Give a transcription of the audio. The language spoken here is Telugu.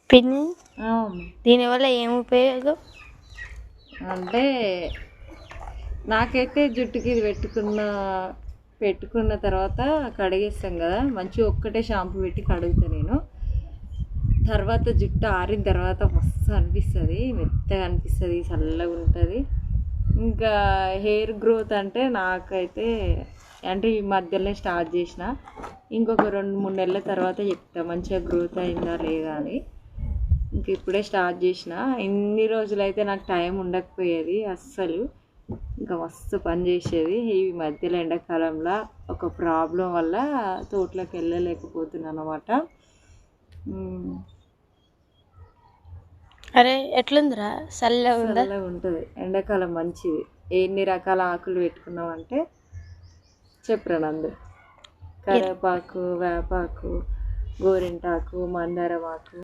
పిన్ని ఆ, దీనివల్ల ఏం ఉపయోగం? అంటే నాకైతే జుట్టుకి ఇది పెట్టుకున్న తర్వాత కడిగేస్తాం కదా, మంచిగా ఒక్కటే షాంపూ పెట్టి కడుగుతా నేను. తర్వాత జుట్టు ఆరిన తర్వాత మస్తు అనిపిస్తుంది, మెత్తగా అనిపిస్తుంది, చల్లగా ఉంటుంది. ఇంకా హెయిర్ గ్రోత్ అంటే నాకైతే అంటే ఈ మధ్యలోనే స్టార్ట్ చేసిన, ఇంకొక 2-3 నెలల తర్వాత చెప్తా మంచిగా గ్రోత్ అయిందా లేదా అని. ఇంక ఇప్పుడే స్టార్ట్ చేసిన. ఇన్ని రోజులైతే నాకు టైం ఉండకపోయేది అస్సలు, ఇంకా మస్తు పని చేసేది. ఈ మధ్యలో ఎండాకాలంలో ఒక ప్రాబ్లం వల్ల తోటలోకి వెళ్ళలేకపోతున్నాను అనమాట. అరే ఎట్లుందిరా? చల్లగా ఉందా? చల్లగా ఉంటుంది, ఎండాకాలం మంచిది. ఎన్ని రకాల ఆకులు పెట్టుకున్నామంటే చెప్పరా నందు. కరివేపాకు, వేపాకు, గోరింటాకు, మందారం ఆకు,